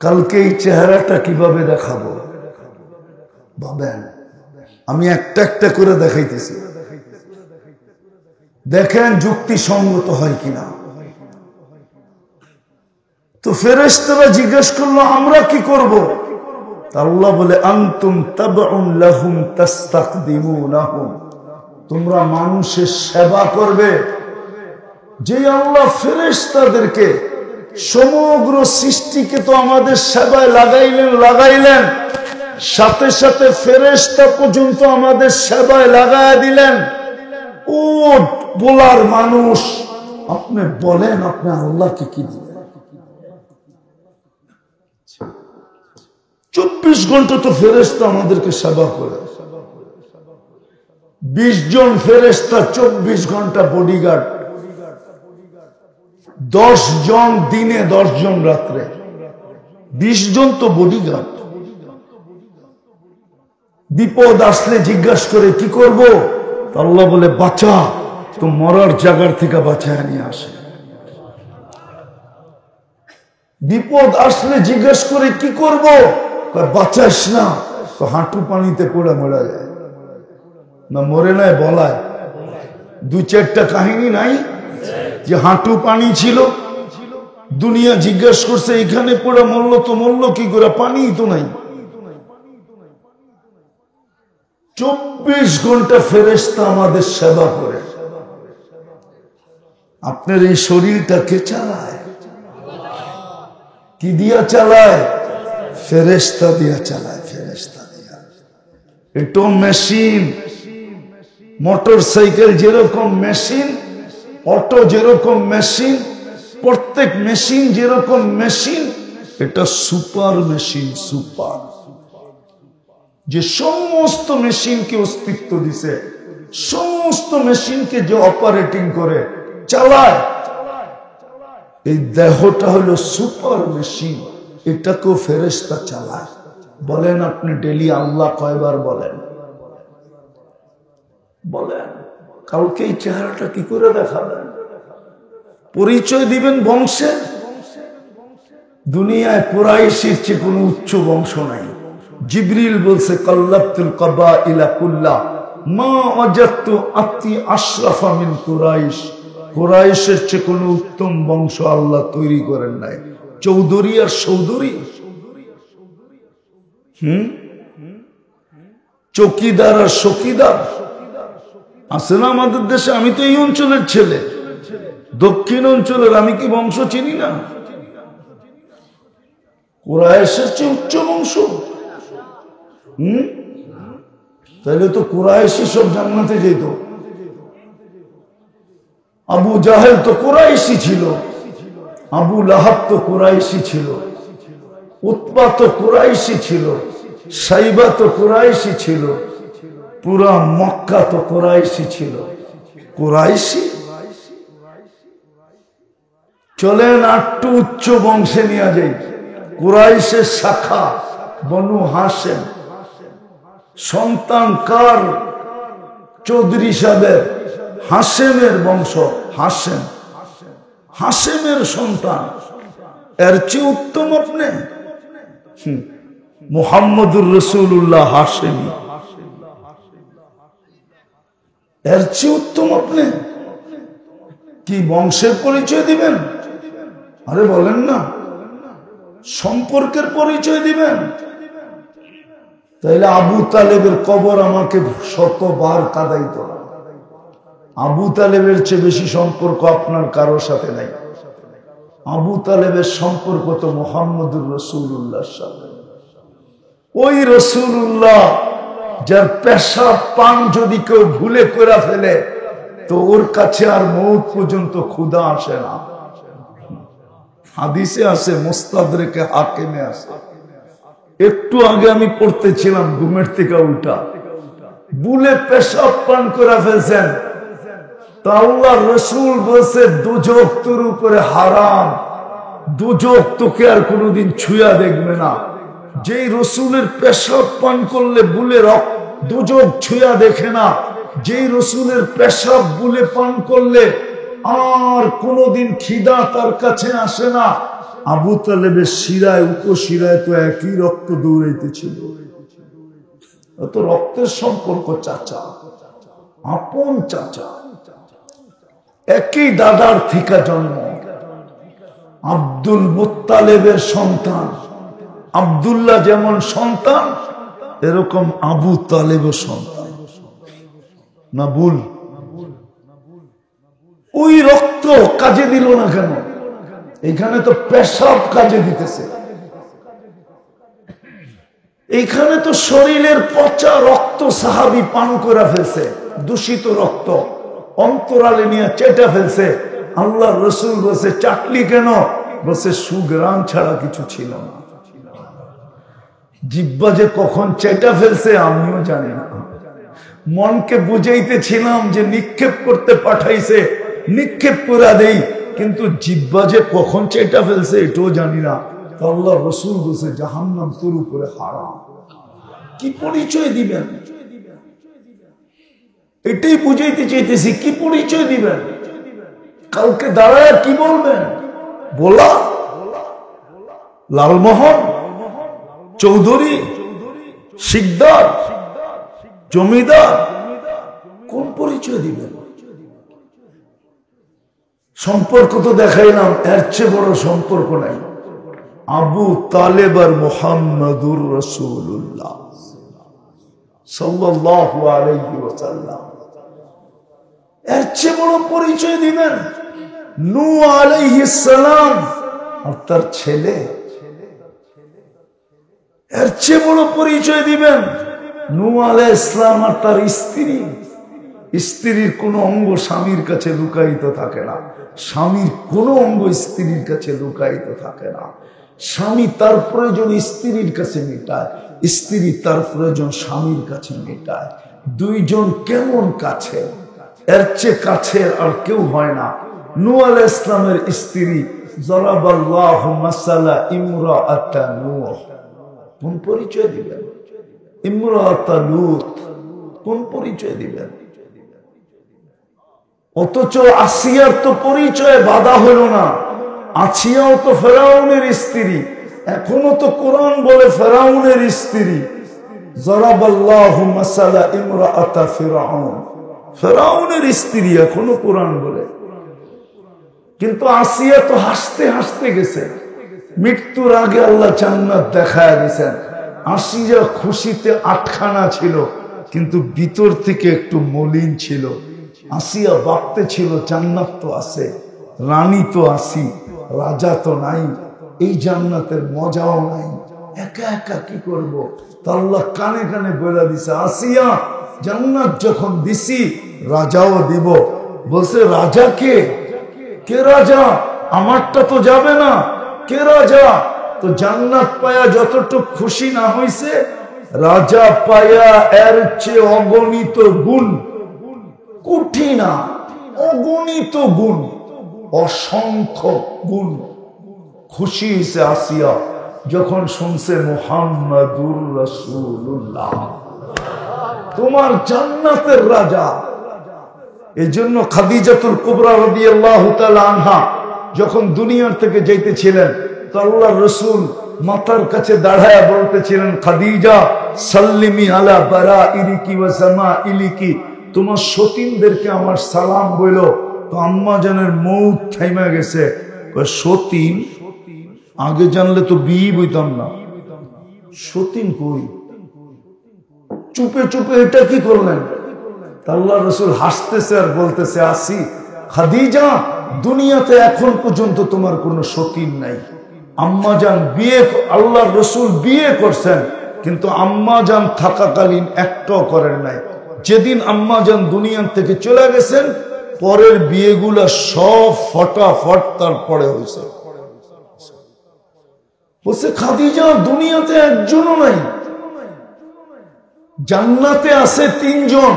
কালকে এই চেহারাটা কিভাবে দেখাবো ভাবেন। আমি একটা একটা করে দেখাইতেছি, দেখেন যুক্তিসঙ্গত হয় কিনা। তো ফেরেশতারা জিজ্ঞেস করলো আমরা কি করব? আল্লাহ বলে আনতুম তাবউন লাহুম তাস্তাকদিমুনাহুম, তোমরা মানুষের সেবা করবে। যে আল্লাহ ফেরেশতাদেরকে সমগ্র সৃষ্টিকে তো আমাদের সেবায় লাগাইলেন, সাথে সাথে ফেরেশতা পর্যন্ত আমাদের সেবায় লাগায় দিলেন। ও বলার মানুষ, আপনি বলেন আপনি আল্লাহকে কি দিলেন? 24 ঘন্টা তো ফেরেশতা আমাদেরকে সেবা করে। 20 জন ফেরেশতা 24 ঘন্টা বডিগার্ড, 10 জন দিনে 10 জন রাত্রে, 20 জন তো বডিগার্ড। বিপদ আসলে জিজ্ঞাসা করে কি করব? আল্লাহ বলে বাঁচা, তো মরার জায়গার থেকে বাঁচায় নিয়ে আসে। বিপদ আসলে জিজ্ঞেস করে কি করব? বাঁচাস না, তো হাঁটু পানিতে পড়ে মরা যায় না, মরে নাই বলায়। 2-4টা কাহিনী নাই যে হাঁটু পানি ছিল, দুনিয়া জিজ্ঞেস করছে এখানে পড়ে মরলো, তো মরলো কি করে? পানি তো নাই। 24 ঘন্টা ফেরেশতা আমাদের সেবা করে। আপনার এই শরীরটা কে চালায়? কি দিয়া চালায়? ফেরেশতা দিয়া চালায়, ফেরেশতা দিয়া। এটা মেশিন, মোটর সাইকেল যেরকম মেশিন, অটো যেরকম মেশিন, প্রত্যেক মেশিন যেরকম মেশিন, এটা সুপার মেশিন। সুপার, যে সমস্ত মেশিনকে অস্তিত্ব দিছে, সমস্ত মেশিনকে যে অপারেটিং করে চালায়, এই দেহটা হলো সুপার মেশিন, এটাকেও ফেরেশতা চালায়। বলেন আপনি ডেলি আল্লাহ কয়বার বলেন? বলেন কালকে এই চেহারাটা কি করে দেখাবেন? পরিচয় দিবেন বংশের? দুনিয়ায় কুরাইশের চেয়ে কোনো উচ্চ বংশ নাই। জিবরিল বলছে কাল্লাতুল কাবাইলা কুল্লা মা ওয়াজাদতু আতি আশরাফা মিন কুরাইশ, কুরাইশের চেয়ে কোনো উত্তম বংশ আল্লাহ তৈরি করেন নাই। চৌধুরী আর সৌধুরী, চৌকিদার আর শকিদার আছে না আমাদের দেশে? আমি তো এই অঞ্চলের ছেলে, দক্ষিণ অঞ্চলের, আমি কি বংশ চিনি না? কুরাইশের চেয়ে উচ্চ বংশ। তাহলে তো কুরাইশি সব জান্নাতে যেত। আবু জাহেল তো কুরাইশি ছিল, আবু লাহাব তো কুরাইশি ছিল, উতবা তো কুরাইশি ছিল, সাইবা তো কুরাইশি ছিল, পুরা মক্কা তো কুরাইশি ছিল। কুরাইশি চলেন আটটু উচ্চ বংশে নিয়ে যাই। কুরাইশের শাখা বনু হাশেম, সন্তান কার? চৌধুরী সাহেবের, হাশেমের বংশ। হাশেম, হাশেমের সন্তান, এর চেয়ে উত্তম আপনি? মুহাম্মদুর রাসূলুল্লাহ হাশেমি, এর চেয়ে উত্তম আপনি? কি বংশের পরিচয় দিবেন? আরে বলেন না, সম্পর্কের পরিচয় দিবেন। তাইলে আবু তালেবের কবর আমাকে 100বার কাঁদাইতো না। আবু তালেবের চেয়ে বেশি সম্পর্ক আপনার কারোর সাথে নাই। আবু তালেবের সম্পর্ক তো মুহাম্মদুর রাসূলুল্লাহর সাথে। ওই রাসূলুল্লাহ যার পেশাব পান যদি কেউ ভুলে করে ফেলে, তো ওর কাছে আর মউত পর্যন্ত ক্ষুধা আসে না। হাদিসে আছে, মুস্তাদরেকে হাকিমে আছে। একটু আগে আমি পড়তেছিলাম, ঘুমের থেকে উঠা, ভুলে পেশাব পান করে ফেলছেন, তা আল্লাহর রাসূল বলছে দুজক তোর উপরে হারাম, দুজক তোকে আর কোনোদিন ছুঁয়া দেখবে না। যেই রাসূলের পেশাব পান করলে ভুলে দুজক ছুঁয়া দেখে না, যেই রাসূলের পেশাব ভুলে পান করলে আর কোনোদিন খিদা তার কাছে আসে না, আবু তালেবের শিরায় উপশিরায় তো একই রক্ত দৌড়াইতেছিল। তো রক্তের সম্পর্ক, চাচা, আপন চাচা, একই দাদার থিকা জন্ম। আব্দুল মুত্তালেবের সন্তান আব্দুল্লাহ যেমন সন্তান, এরকম আবু তালেবের সন্তান। না ভুল? ওই রক্ত কাজে দিল না কেন? এখানে তো পেশাব কাজে দিতেছে, এইখানে তো শরীরের পচা রক্ত সাহাবী পান করে ফেলছে, দূষিত রক্ত অন্তরালে নিয়ে চেটে ফেলছে। আল্লাহ রসুল বসে চাটলি কেন? বসে সুগ্রাম ছাড়া কিছু ছিল না। জিব্বা যে কখন চেটে ফেলছে আমিও জানি না। মনকে বুঝাইতেছিলাম যে নিক্ষেপ করতে পাঠাইছে, নিক্ষেপ করে দেই, কিন্তু জিব্বা যে কখন চেটে ফেলছে এটাও জানি না। তো আল্লাহ রসুল বসে জাহান্নাম তোর উপরে হারাম। কি পরিচয় দিবেন? এটাই বুঝাইতে চাইতেছি, কি পরিচয় দিবেন? কালকে দাঁড়ায় কি বলবেন? বলা লালমোহন, চৌধুরী, শিকদার, জমিদার, কোন পরিচয় দিবেন? সম্পর্ক তো দেখাইলাম, এর চেয়ে বড় সম্পর্ক নাই। আবু তালেব আর মুহাম্মাদুর রাসূলুল্লাহ সাল্লাল্লাহু আলাইহি ওয়াসাল্লাম, এর চেয়ে বড় পরিচয় দিবেন? নূহ আলাইহিস সালাম আর তার ছেলে, এর চেয়ে বড় পরিচয় দিবেন? নূহ আলাইহিস সালাম আর তার স্ত্রী। স্ত্রীর কোন অঙ্গ স্বামীর কাছে লুকায়িত থাকে না, স্বামীর কোন অঙ্গ স্ত্রীর কাছে লুকায়িত থাকে না। স্বামী তার প্রয়োজন স্ত্রীর কাছে মেটায়, স্ত্রী তার প্রয়োজন স্বামীর কাছে মেটায়। দুইজন কেমন কাছে, এর চেয়ে কাছের আর কেউ হয় না। নূহ আলাইহিস সালামের স্ত্রী যারাবাল্লাহু মাসালা ইমরাআতা নূহ, কোন পরিচয় দিবেন? ইমরাআতা লূত, কোন পরিচয় দিবেন? অথচ আসিয়ার তো পরিচয় বাধা হলো না। আসিয়াও তো ফেরাউনের স্ত্রী, এখনো তো কোরআন বলে ফেরাউনের স্ত্রী। যারাবাল্লাহু মাসালা ইমরাআতা ফিরআউন, ফেরাউনের স্ত্রী এখনো কোরআন বলে। কিন্তু আসিয়া তো হাসতে হাসতে গেছে, মৃত্যুর আগে আল্লাহ জান্নাত দেখায় দিয়েছেন। আসিয়া খুশিতে আটখানা ছিল, কিন্তু ভিতর থেকে একটু মলিন ছিল। আসিয়া ভাবতে ছিল জান্নাত তো আছে, রানী তো আসি, রাজা তো নাই, এই জান্নাতের মজাও নাই, একা একা কি করব? তো আল্লাহ কানে কানে বলে দিছে, আসিয়া জান্নাত যখন দিছি রাজাও দিব। বলছে রাজা কে? কে রাজা? আমারটা তো যাবে না। কে রাজা? তো জান্নাত পায়া যতটুকু খুশি না হইছে, রাজা পায়া এর চেয়ে অগণিত গুণ, কোটি না অগণিত গুণ, অসংখ্য গুণ খুশি হয়েছে আসিয়া যখন শুনছে মুহাম্মাদুর রাসূলুল্লাহ তোমার জান্নাতের রাজা। এই জন্য খাদিজাতুল কুবরা রাদিয়াল্লাহু তাআলা আনহা যখন দুনিয়ার থেকে যাইতেছিলেন, তো আল্লাহর রাসূল মাথার কাছে দাঁড়ায়া বলতেছিলেন, খাদিজা সাল্লিমি আলা বারাইরিকি ওয়া সামাইলিকি, তোমার সতীনদেরকে আমার সালাম বইলো। তো আম্মা জানের মৌত থাইমা গেছে। সতীন আগে জানলে তো বিয়ে বইতাম না, সতীন কই? চুপে চুপে এটা কি করলেন? আল্লাহ রসুল হাসতেছে আর বলতেছে, আসি খাদিজা, দুনিয়াতে এখন পর্যন্ত তোমার কোনো সতীন নাই। আম্মা জান বিয়ে, আল্লাহ রসুল বিয়ে করছেন, কিন্তু আম্মা জান থাকাকালীন একটাও করেন নাই। যেদিন আম্মা জান দুনিয়ার থেকে চলে গেছেন, পরের বিয়েগুলা সব ফটাফট তারপরে হয়েছে। বলছে খাদিজা দুনিয়াতে একজনও নাই, জান্নাতে আছে 3 জন।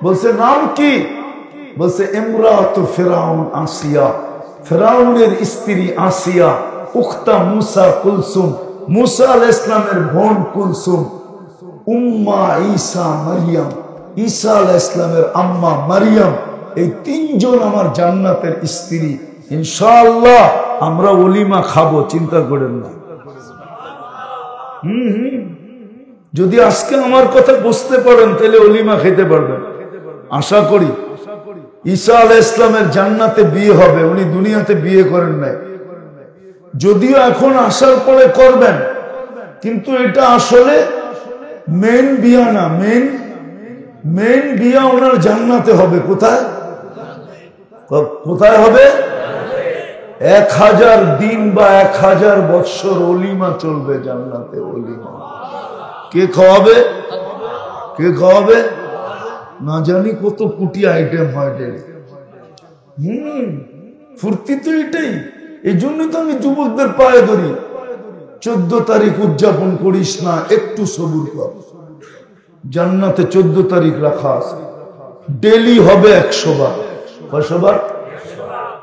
বলছে নাম কি? বলছে ইমরাতু ফিরাউন আসিয়া, ফিরাউনের স্ত্রী আসিয়া, উখতা মুসা কুলসুম, মুসা আলাইহিস সালামের বোন কুলসুম, উম্মা ঈসা মারিয়াম, ঈসা আলাইহিস সালামের আম্মা মারিয়াম। এই 3 জন আমার জান্নাতের স্ত্রী। ইনশাআল্লাহ আমরা ওলিমা খাবো, চিন্তা করেন না। যদি আজকে আমার কথা বুঝতে পারেন তাহলে ওলিমা খেতে পারবেন। আশা করি ঈসা আলাইহিস সালামের জান্নাতে বিয়ে হবে, উনি দুনিয়াতে বিয়ে করেন নাই, যদিও এখন আসার পরে করবেন, কিন্তু এটা আসলে মেন বিয়া না, মেন বিয়া ওনার জান্নাতে হবে। কোথায় কোথায় হবে? 1000 দিন বা 1000 বৎসর ওলিমা চলবে জান্নাতে। ওলিমা কে খাওয়াবে? কে খাওয়াবে? না জানি কত কোটি আইটেম হয় ডেলি। ফুর্তি তো এটাই। এই জন্য তো আমি যুবকদের পায়ে ধরি, 14 তারিখ উদযাপন করিস না, একটু সবুর কর। জান্নাতে 14 তারিখ রাখা আছে, ডেলি হবে 100 বার। কয়শো বার?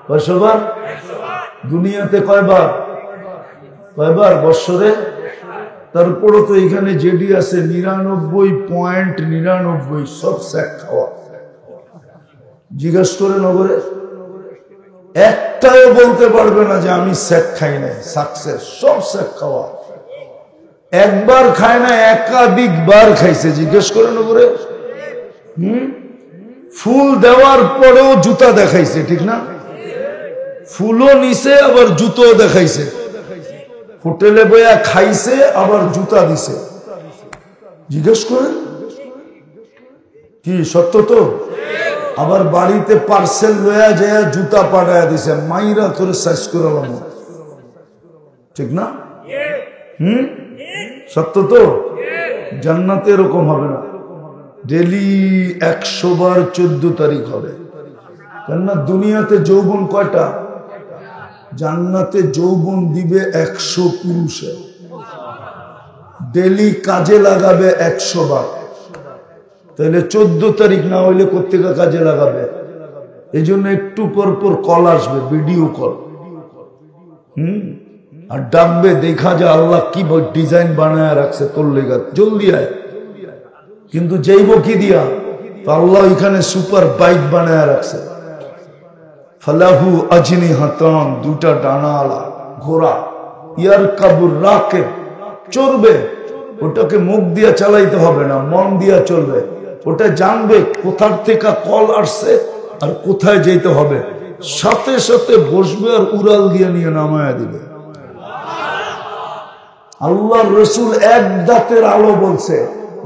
100 বার। দুনিয়াতে কয়বার? কয়বার বৎসরে? তারপরও তো এখানে যেডি আছে 99.99 সব স্যাক খাওয়া। জিজ্ঞাসা করে নগরে একটাও বলতে পারবে না যে আমি স্যাক খাই না। সাকসেস, সব স্যাক খাওয়া। একবার খায় না, একাধিকবার খাইছে। জিজ্ঞেস করে নগরে। ফুল দেওয়ার পরেও জুতা দেখাইছে, ঠিক না? ফুলও নিছে আবার জুতোও দেখাইছে। হোটেলে বইয়া খাইছে আবার জুতা দিছে। জিজ্ঞেস করেন কি সত্য তো? আবার বাড়িতে পার্সেল লয়া যায় জুতা পাঠায়া দিছে, মাইরা তোরে সাইজ করালাম, ঠিক না? সত্য তো? জান্নাতে এরকম হবে না, ডেলি 100 বার 14 তারিখ হবে। কেননা দুনিয়াতে যৌবন কয়টা? জান্নাতে যৌবন দিবে 100 পুরুষে, ডেলি কাজে লাগাবে 100 বার। তাহলে 14 তারিখ না হইলে কোত্থেকে কাজে লাগাবে? এই জন্য একটু পর পর কল আসবে, ভিডিও কল। আর ডাকবে, দেখা যায় আল্লাহ কি ডিজাইন বানায় রাখছে তোর লেগা, জলদি আয়। কিন্তু যাইব কি দিয়া? তো আল্লাহ এখানে সুপার বাইক বানায় রাখছে। ফালাহু আজনিহাতান, দুটা ডানাওয়ালা ঘোড়া। ইয়ারকাবুর রাকিব, চড়বে। ওটাকে মুখ দিয়া চালাইতে হবে না, মন দিয়া চলবে। ওটা জানবে কোথার থেকে কল আসছে আর কোথায় যেতে হবে, সাথে সাথে বসবে আর উড়াল দিয়ে নিয়ে নামায়া দিবে। আল্লাহর রাসূল এক দাঁতের আলো বলছে,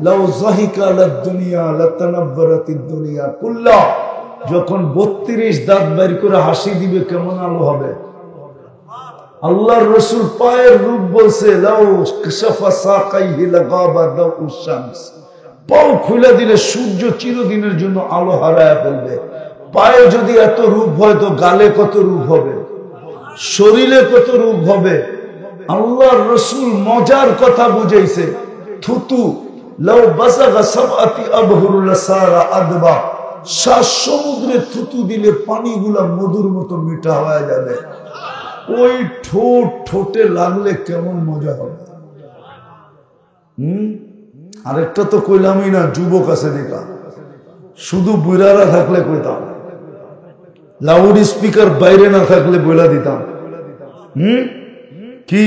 লাউ যাহিকা লাদ দুনিয়া লাতানাব্বারাতিদ দুনিয়া কুল্লা। যখন 32 দাঁত বের করে হাসি দিবে কেমন আলো হবে। আল্লাহর রাসূল পায়ের রূপ বলছে, লাউ কাশাফা সাকাইহি লাগাবা দাউস শামস। পাও খুলে দিলে সূর্য চিরদিনের জন্য আলো হারায় ফেলবে। পায়ে যদি এত রূপ হয় তো গালে কত রূপ হবে, শরীরে কত রূপ হবে। আল্লাহর রাসূল মজার কথা বুঝাইছে, থুতু লাউ বাসাগা সাবআতি আবহুর লাসারা আদবা। 7 সমুদ্রে থুতু দিলে পানিগুলা মধুর মতো মিঠা হয়ে যাবে। ওই ঠোঁটে লাগলে কেমন মজা হবে। আরেকটা তো কইলামই না, যুবক আছে দেখা, শুধু বুড়ারা থাকলে কইতাম, লাউড স্পিকার বাইরে না থাকলে বইলা দিতাম। কি?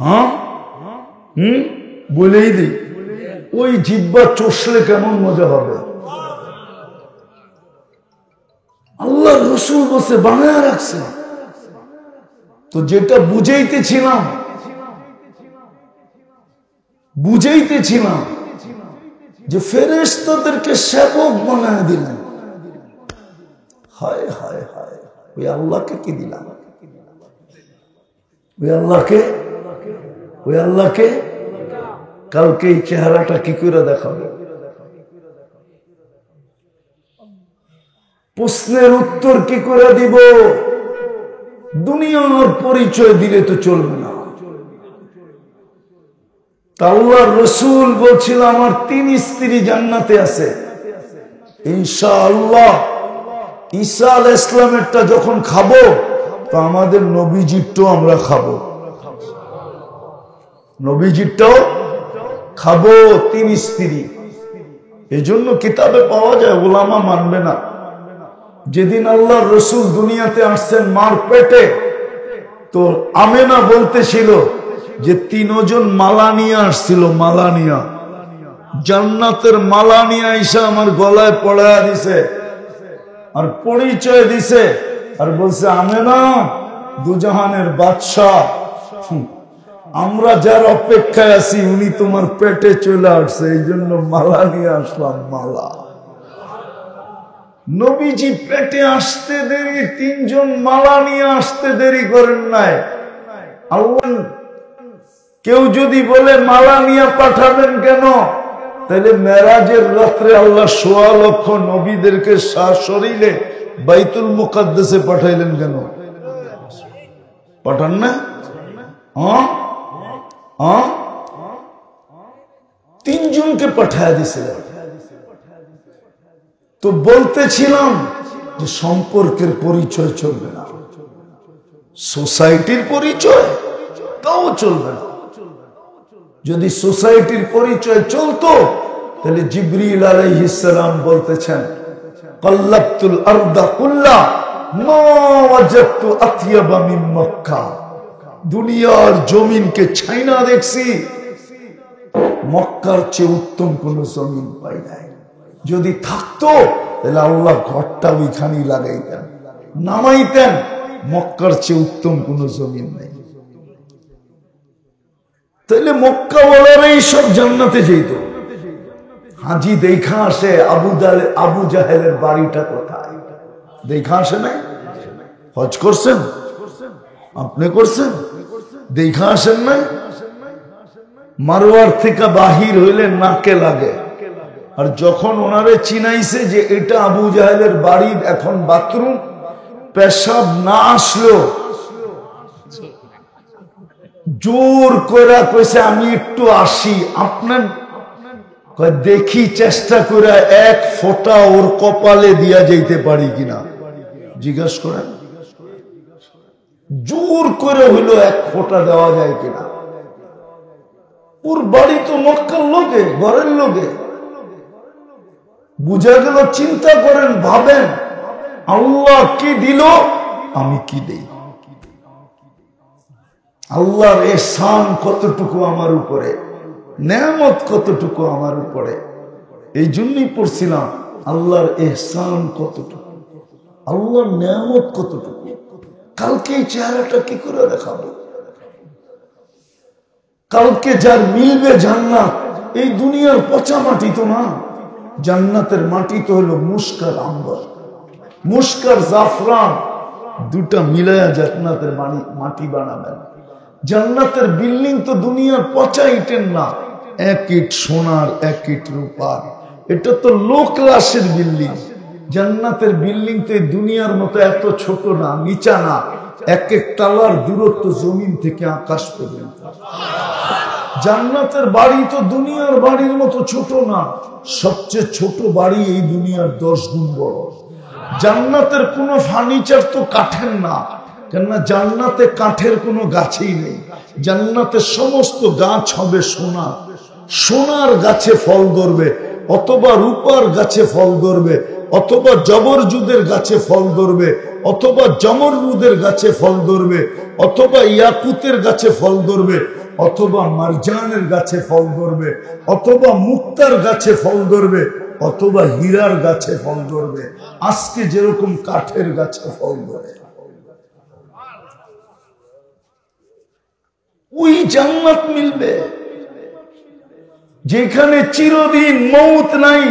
হ্যাঁ, বলেই দি। ওই জিহ্বা চষলে কেমন মজা হবে। আল্লাহ রাসূল বসে বানায় রাখছে। তো যেটা বুঝাইতেছিলাম যে ফেরেশতাদেরকে সেবক বানায় দিলেন। হায় হায় হায়, ওই আল্লাহকে কি দিলাম? ওই আল্লাহকে কালকে এই চেহারাটা কি করে দেখাবে? প্রশ্নের উত্তর কি করে দিব? দুনিয়ার পরিচয় দিলে তো চলবে না। আল্লাহর রাসূল বলছিল, আমার 3 স্ত্রী জান্নাতে আছে ইনশাআল্লাহ। ঈসা আলাইহিস সালামেরটা যখন খাবো তো আমাদের নবীজিরটাও আমরা খাবো, নবীজিরটাও খাবো। 3 স্ত্রী। এই জন্য কিতাবে পাওয়া যায়, ওলামা মানবে না, যেদিন আল্লাহর রসুল দুনিয়াতে আসছেন মার পেটে, তো আমেনা বলতেছিল যে 3 জন মালা নিয়ে আসছিল, মালা নিয়া, জান্নাতের মালা নিয়ে আইসা আমার গলায় পড়ায়া দিছে আর পরিচয় দিছে আর বলছে, আমেনা দুজাহানের বাদশাহ, আমরা যার অপেক্ষায় আছি উনি তোমার পেটে চলে আসছে, এই জন্য মালা নিয়ে আসলাম। মালা নবীজি পেটে আসতে দেরি, 3 জন মালা নিয়ে আসতে দেরি করেন নাই। আল্লাহ কেউ যদি বলে মালা নিয়ে পাঠাবেন কেন, তাহলে মেরাজের রাত্রে আল্লাহ 1.25 লক্ষ নবীদেরকে সশরীরে বাইতুল মুকাদ্দাসে পাঠাইলেন কেন? পাঠান না? 3 জনকে পাঠায় দিছিলেন। তো বলতেছিলাম যে সম্পর্কের পরিচয় চলবে না, সোসাইটির পরিচয় তাও চলবে না। যদি সোসাইটির পরিচয় চলতো তাহলে জিবরিল আলাইহিস সালাম বলতেছেন, কাল্লাবতুল আরদা কুল্লা মা ওয়াজাদতু আতয়াবা মিন মক্কা, দুনিয়ার জমিনকে ছাইনা দেখছি, মক্কার চেয়ে উত্তম কোন জমিন পাই নাই। যদি থাকতো তাহলে আল্লাহ ঘরটা ওইখানেই লাগাইতেন, নামাইতেন, মক্কার চেয়ে উত্তম কোন জমিন নেই। তাহলে মক্কা ওয়ালারাই সব জান্নাতে যেত। হাজি দেখা আসে আবু জাহেলের বাড়িটা কোথায়, দেখা আসে নাই? হজ করছেন আপনি? করছেন? দেখা আসেন নাই? মারওয়ার থেকে বাহির হইলে নাকে লাগে। আর যখন ওনারে চিনাইছে যে এটা আবু জাহেলের বাড়ির এখন বাথরুম, পেশাব না আসলো জোর করে কইছে, আমি একটু আসি, আপনার দেখি চেষ্টা করে 1 ফোঁটা ওর কপালে দিয়া যাইতে পারি কিনা, জিজ্ঞাসা করেন। জোর করে হইল 1 ফোঁটা দেওয়া যায় কিনা। ওর বাড়ি তো মক্কার লোকে, ঘরের লোকে, বুঝা গেল। চিন্তা করেন, ভাবেন, আল্লাহ কি দিল, আমি কি দেই? আল্লাহর এহসান কতটুকু আমার উপরে, নেয়ামত কতটুকু আমার উপরে। এই জন্যই পড়ছিলাম, আল্লাহর এহসান কতটুকু, আল্লাহর নেয়ামত কতটুকু। কালকে এই চেহারাটা কি করে দেখাবো? কালকে যার মিলবে জান্নাত, এই দুনিয়ার পচা মাটি তো না, জান্নাতের মাটি তো হলো মুস্কার আম্বর, মুস্কার জাফরান, দুটা মিলায়া জান্নাতের মাটি বানাবেন। জান্নাতের বিল্ডিং তো দুনিয়ার পচা ইটের না, 1 ইট সোনার 1 ইট রূপার, এটা তো লো ক্লাসের বিল্ডিং। জান্নাতের বিল্ডিং তো দুনিয়ার মতো এত ছোট না, নিচা না, 1 তলার দূরত্ব জমিন থেকে আকাশ পর্যন্ত। জান্নাতের বাড়ি তো দুনিয়ার বাড়ির মতো ছোট না, সবচেয়ে ছোট বাড়ি এই দুনিয়ার 10 গুণ বড়। জান্নাতের কোনো ফার্নিচার তো কাঠের না, কেননা জান্নাতে কাঠের কোনো গাছই নেই। জান্নাতে সমস্ত গাছ হবে সোনা, সোনার গাছে ফল ধরবে, অথবা রূপার গাছে ফল ধরবে, অথবা জবরজুদের গাছে ফল ধরবে, অথবা জমরুদের গাছে ফল ধরবে, অথবা ইয়াকুতের গাছে ফল ধরবে, অথবা মারজানের গাছে ফল ধরবে, অথবা মুক্তার গাছে ফল ধরবে, অথবা হীরার গাছে ফল ধরবে। আজকে যেরকম কাঠের গাছে ফল ধরে, ওই জান্নাত মিলবে যেখানে চিরদিন মৌত নাই,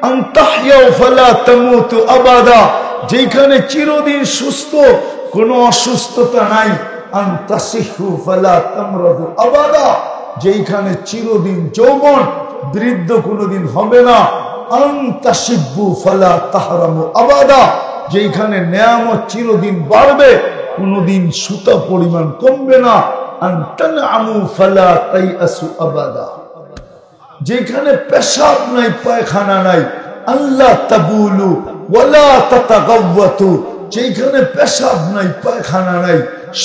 আনতাহইয়াউ ফালা তামুতু আবাদা, যেখানে চিরদিন সুস্থ, কোনো অসুস্থতা নাই, আনতাসিহু ফালা তামরাদু আবাদা, যেখানে চিরদিন যৌবন, বৃদ্ধ কোনোদিন হবে না, আনতাসিব্বু ফালা তাহরামু আবাদা, যেখানে নেয়ামত চিরদিন বাড়বে, কোনোদিন সুতা পরিমাণ কমবে না, আনতানআমু ফালা তাইআসু আবাদা, যেখানে পেশাব নাই, পায়খানা নাই, আল্লাহ তাবুলু ওয়ালা তাতাগাওয়াতু, যেখানে পেশাব নাই, পায়খানা নাই,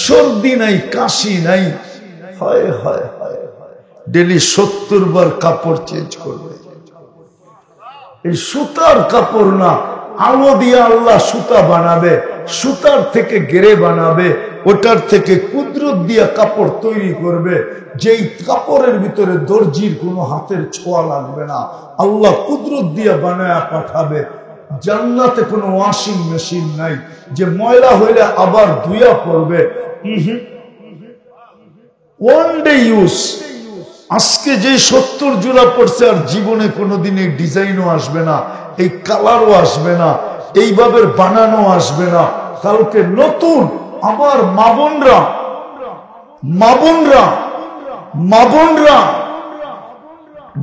সর্দি নাই, কাশি নাই, হায় হায় হায়, ডেলি 70 বার কাপড় চেঞ্জ করবে। এই সুতার কাপড় না, আলো দিয়ে আল্লাহ সুতা বানাবে, সুতার থেকে গেরে বানাবে, ওটার থেকে কুদরত দিয়ে কাপড় তৈরি করবে, যেই কাপড়ের ভিতরে দর্জির কোনো হাতের ছোঁয়া লাগবে না, আল্লাহ কুদরত দিয়ে বানায়া পাঠাবে। জান্নাতে কোনো ওয়াশিং মেশিন নাই যে ময়লা হইলে আবার ধুইয়া পড়বে। One day use. আজকে যে 70 জোড়া পড়ছে আর জীবনে কোনোদিন এই ডিজাইনও আসবে না, এই কালারও আসবে না, এইভাবে বানানো আসবে না। কালকে নতুন আবার মা-বোনরা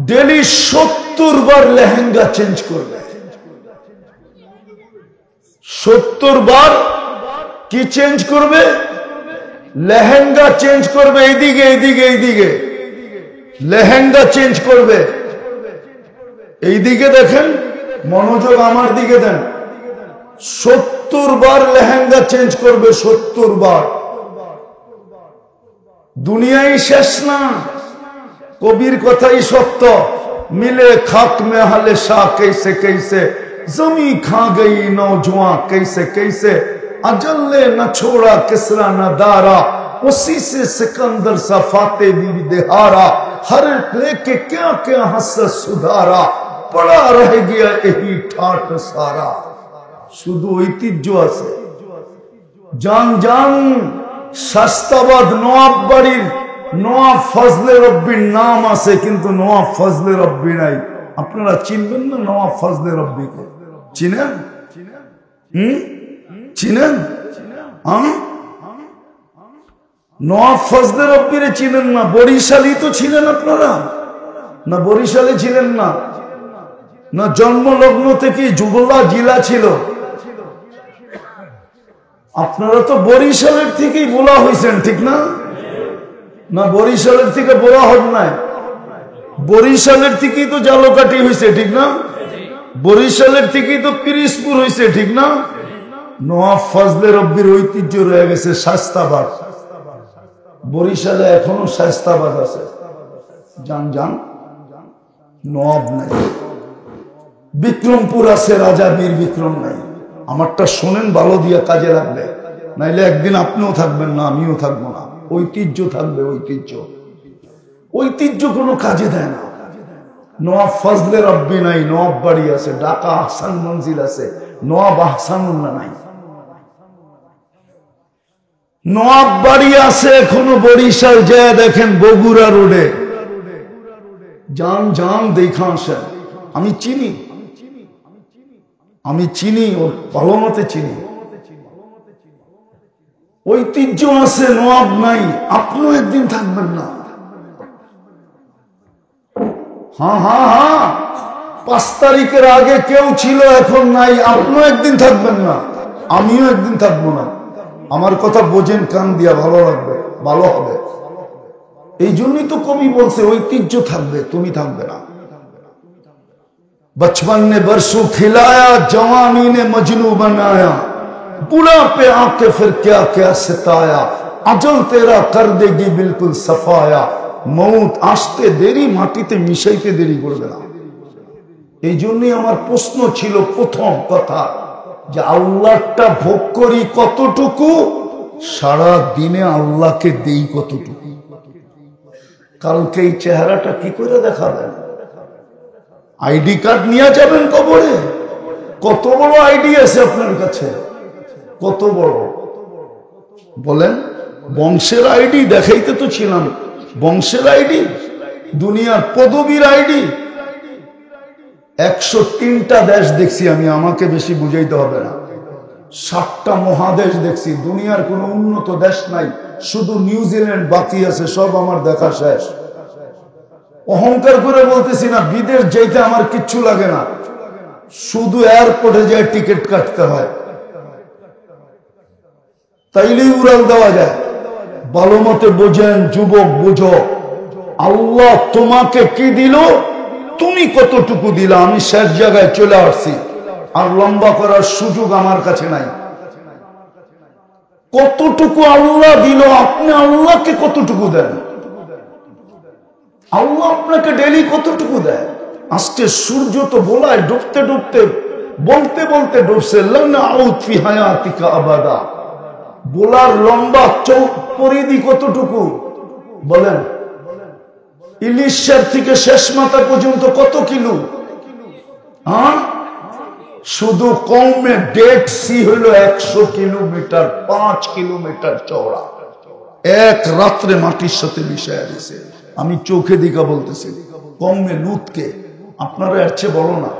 ডেলি 70 বার লেহেঙ্গা চেঞ্জ করবে। 70 বার কি চেঞ্জ করবে? লেহেঙ্গা চেঞ্জ করবে। এইদিকে লেহেঙ্গা চেঞ্জ করবে। এইদিকে দেখেন, মনোযোগ আমার দিকে দেন। 70 বার লেহেঙ্গা চেঞ্জ করবে, 70 বার। দুনিয়াই শেষ না, কবির কথাই সত্য। মিলে খাক মে হালে শাহ कैसे कैसे, जमी खा गई नौजवान कैसे कैसे, अजल ने न छोड़ा किसरा न दारा, उसी से सिकंदर सा फाते भी देहारा, हर लेके क्या क्या हसरत सुधारा, पड़ा रह गया यही ठाट सारा। শুধু ঐতিহ্য আছে। জান জান শাস্তাবাদ নওয়াব বাড়ির নওয়াব ফজলে রব্বির নাম আছে, কিন্তু নওয়াব ফজলে রব্বি নাই। আপনারা চিনবেন না নওয়াব ফজলে রব্বিকে? চিনেন? চিনেন? নওয়াব ফজলে রব্বিরে চিনেন না? বরিশালী তো ছিলেন আপনারা না? বরিশালে ছিলেন না? না জন্মলগ্ন থেকে যুগলা জেলা ছিল? আপনারা তো বরিশালের থেকেই বলা হয়েছেন, ঠিক না? না বরিশালের থেকে বলা হন নাই, বরিশালের থেকেই তো জালকাঠি হয়েছে, ঠিক না? বরিশালের থেকেই তো পিরিজপুর হয়েছে, ঠিক না? নওয়াব ফজলে রব্বির ঐতিহ্য রয়ে গেছে শাস্তাবাদ। বরিশালে এখনো শাস্তাবাদ আছে। জান নওয়াব নাই। বিক্রমপুর আছে, রাজা বীর বিক্রম নাই। আমারটা শোনেন, ভালো দিয়া কাজে লাগবে, নাইলে একদিন আপনিও থাকবেন না, আমিও থাকবো না। ঐতিহ্য থাকবে, ঐতিহ্য কোনো কাজে দেয় না। নওয়াব ফজলে রব্বি নাই, নওয়াব বাড়ি আছে, ঢাকা আহসান মঞ্জিল আছে, নওয়াব আহসানুল্লাহ নাই। নওয়াব বাড়ি আছে এখনো বরিশাল, যায় দেখেন বগুড়া রোডে। যান দেখা আসেন। আমি চিনি ওর ভালো মতে চিনি। ঐতিহ্য আছে, নওয়াব নাই। আপনিও একদিন থাকবেন না। হ্যাঁ 5 তারিখের আগে কেউ ছিল, এখন নাই। আপনিও একদিন থাকবেন না, আমিও একদিন থাকবো না। আমার কথা বোঝেন কান দিয়া, ভালো লাগবে, ভালো হবে। এই জন্যই তো কবি বলছে ঐতিহ্য থাকবে, তুমি থাকবে না। बचपन ने बरसों खिलाया, जवानी ने मजनू बनाया, बुढ़ापे आके फिर क्या क्या सताया, अजल तेरा कर देगी बिल्कुल सफाया, मौत আসতে দেরি, মাটিতে মিশাইতে দেরি করবে না। এই জন্যই আমার প্রশ্ন ছিল প্রথম কথা, যে আল্লাহটা ভোগ করি কতটুকু, সারা দিনে আল্লাহকে দেই কতটুকু। কালকে এই চেহারাটা কি করে দেখাবেন? আইডি কার্ড নিয়ে যাবেন কবরে? কত বড় আইডি আছে আপনার কাছে? কত বড় বলেন? বংশের আইডি দেখাইতে তো ছিলাম, বংশের আইডি, দুনিয়ার পদবীর আইডি। 103টা দেশ দেখছি আমি, আমাকে বেশি বুঝাইতে হবে না। 7টা মহাদেশ দেখছি, দুনিয়ার কোনো উন্নত দেশ নাই, শুধু নিউজিল্যান্ড বাকি আছে, সব আমার দেখা শেষ। অহংকার করে বলতেছি না, বিদেশ যাইতে আমার কিচ্ছু লাগে না, শুধু এয়ারপোর্টে যায় টিকিট কাটতে হয়, তাইলেই উড়াল দেওয়া যায়। ভালো মতে বোঝেন যুবক, বুঝো আল্লাহ তোমাকে কি দিল, তুমি কতটুকু দিলা। আমি শেষ জায়গায় চলে আসছি, আর লম্বা করার সুযোগ আমার কাছে নাই। কতটুকু আল্লাহ দিল, আপনি আল্লাহকে কতটুকু দেন? আল্লাহ আপনাকে ডেলি কতটুকু দেয়? আজকে সূর্য তো বোলায় ডুবতে ডুবতে বলতে বলতে ডুবছে লান আউদ ফি হায়াতিকা আবাদা। বোলার লম্বা পরিধি কতটুকু বলেন? ইলিশের থেকে শেষ মাথা পর্যন্ত কত কিলো? হ্যাঁ, শুধু কমে ডেড সি হইল 100 কিলোমিটার, 5 কিলোমিটার চওড়া। এক রাত্রে মাটির সাথে মিশাইয়া দিছে। আমি চোখে দিকা বলতেছি, কমে লুতকে আপনারা এর চেয়ে বলো না।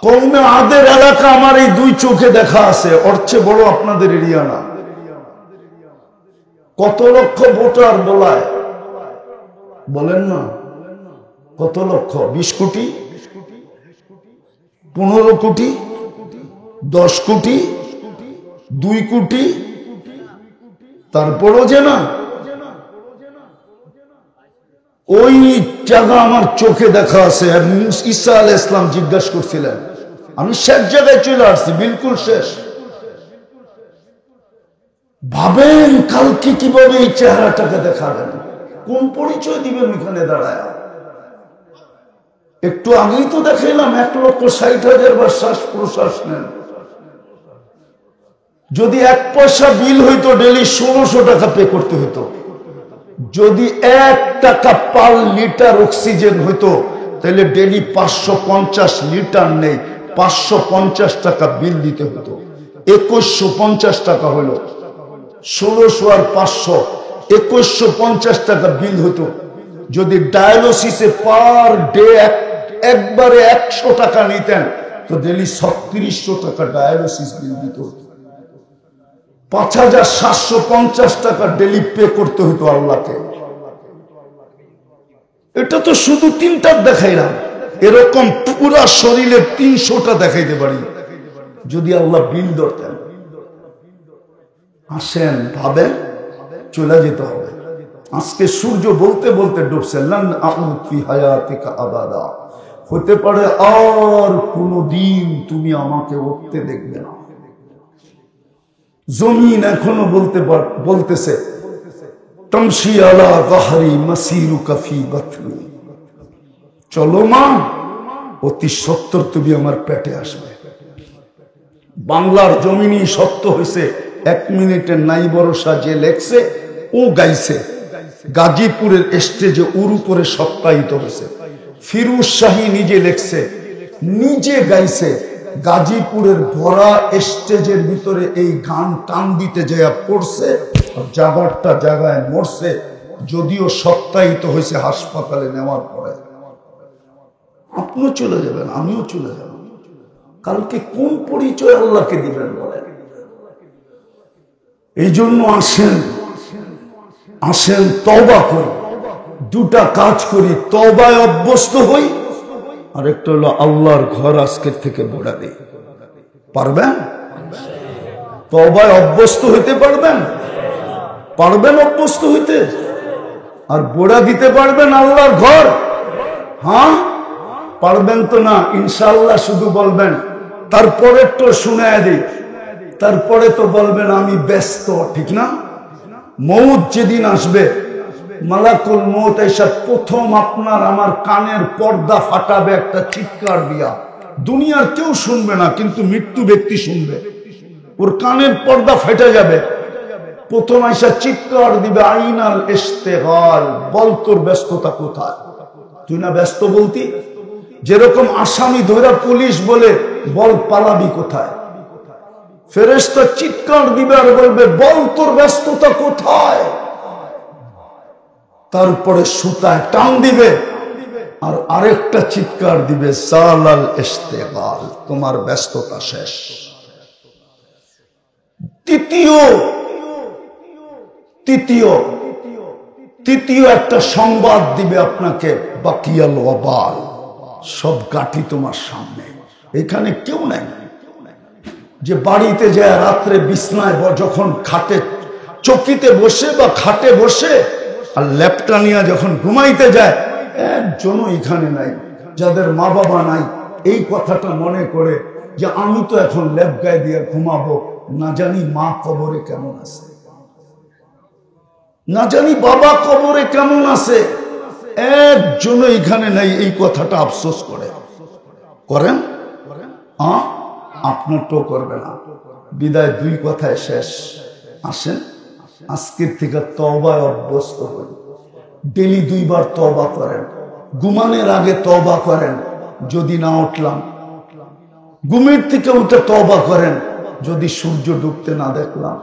কমে আদের এলাকা আমার এই 2 চোখে দেখা আছে, ওর চেয়ে বড় আপনাদের এরিয়া না। কত লক্ষ ভোটার বলায় বলেন না? কত লক্ষ? 20 কোটি, 15 কোটি, 10 কোটি, 2 কোটি, তারপরও যে না ওই জায়গা আমার চোখে দেখা আছে। ঈসা আলাইহিস সালাম জিজ্ঞাসা করছিলেন, আমি শেষ জায়গায় চলে আসছি, বিলকুল শেষ। ভাবেন কালকে কিভাবে এই চেহারাটাকে দেখাবেন, কোন পরিচয় দিবেন ওইখানে দাঁড়ায়? একটু আগেই তো দেখাইলাম 1,60,000 বার শ্বাস প্রশ্বাস নেন। যদি 1 পয়সা বিল হইতো ডেলি 1600 টাকা পে করতে হইতো। যদি 1 টাকা পার লিটার অক্সিজেন হইতো তাহলে ডেলি 550 লিটার নেই 550 টাকা বিল দিতে হতো। 2150 টাকা হলো, 1600 আর 500 2150 টাকা বিল হতো। যদি ডায়ালিসিসে পার ডে একবারে 100 টাকা নিতেন তো ডেলি 3600 টাকা ডায়ালিসিস বিল দিতে হতো। 5750 টাকা ডেলি পে করতে হতো আল্লাহকে। এটা তো শুধু 3টা দেখাইলাম, এরকম পুরা শরীরে 300টা দেখাইতে পারি যদি আল্লাহ বিল ধরতেন। আসেন ভাবেন, চলে যেতে হবে। আজকে সূর্য বলতে বলতে ডুবছে, লান আউদ ফি হায়াতিকা আবাদা। হতে পারে আর কোনদিন তুমি আমাকে উঠতে দেখবে না। জমিন এখনো বলতেছে তামশি আলা যাহরি মাসিরুকা ফি বাতনি, চলো মা, অতি সত্তর তুমি আমার পেটে আসবে। বাংলার জমিনই সত্য হয়েছে। 1 মিনিটের নাই ভরসা যে লেখছে ও গাইছে, গাজীপুরের স্টেজে ওর উপরে সপ্তাহিত হয়েছে। ফিরোজ শাহী নিজে লেখছে, নিজে গাইছে, গাজীপুরের ভরা স্টেজের ভিতরে এই গান টান দিতে যায় পড়ছে, জায়গাটা জায়গায় মরছে। যদিও সপ্তাহিত হয়েছে হাসপাতালে নেওয়ার পরে। আপনিও চলে যাবেন, আমিও চলে যাব। কালকে কোন পরিচয় আল্লাহকে দিবেন বলেন? এই জন্য আসেন আসেন তওবা করি, 2টা কাজ করি, তওবায় অভ্যস্ত হই, আর একটা হলো আল্লাহর ঘর আজকের থেকে বড়া দিই। পারবেন? তওবায় অভ্যস্ত হইতে পারবেন? পারবেন অভ্যস্ত হইতে? আর বড়া দিতে পারবেন আল্লাহর ঘর? হ্যাঁ পারবেন তো না? ইনশাআল্লাহ শুধু বলবেন। তারপরে তো শুনায় দিই, তারপরে তো বলবেন আমি ব্যস্ত, ঠিক না? মৌত যেদিন আসবে, মালাকুল মৌত এসে প্রথম আপনার আমার কানের পর্দা ফাটাবে একটা চিৎকার দিয়া। দুনিয়ার কেউ শুনবে না, কিন্তু মৃত্যু ব্যক্তি শুনবে। ওর কানের পর্দা ফেটে যাবে। প্রথম আইসা চিৎকার দিবে, আইনাল ইশতেগাল, বল তোর ব্যস্ততা কোথায়? তুই না ব্যস্ত বলতি? যেরকম আসামি ধরে পুলিশ বলে বল পালাবি কোথায়, ফেরেশতা চিৎকার দিবে আর বলবে বল তোর ব্যস্ততা কোথায়। তারপরে সুতায় টান দিবে আর আরেকটা চিৎকার দিবে, সালাল ইশতেগাল, তোমার ব্যস্ততা শেষ। তৃতীয় একটা সংবাদ দিবে আপনাকে, বাকিয়াল ওয়াবাল, সব গাঠি তোমার সামনে, এখানে কেউ নাই। যে বাড়িতে যায় রাত্রে বিছনায় যখন খাটে চকিতে বসে বা খাটে বসে আর ল্যাপটা নিয়ে যখন ঘুমাইতে যায়, একজনও এখানে নাই। যাদের মা বাবা নাই এই কথাটা মনে করে যে আমি তো এখন ল্যাপ গায়ে দিয়ে ঘুমাবো, না জানি মা কবরে কেমন আছে, না জানি বাবা কবরে কেমন আছে, একজনও এখানে নাই। এই কথাটা আফসোস করে। করেন? আপনার তো করবে না। বিদায় দুই কথায় শেষ। আসেন আজকের থেকে তওবায় অভ্যস্ত হন। ডেলি 2 বার তওবা করেন। ঘুমানোর আগে তওবা করেন, যদি না উঠলাম। ঘুমের থেকে উঠে তওবা করেন, যদি সূর্য ডুবতে না দেখলাম।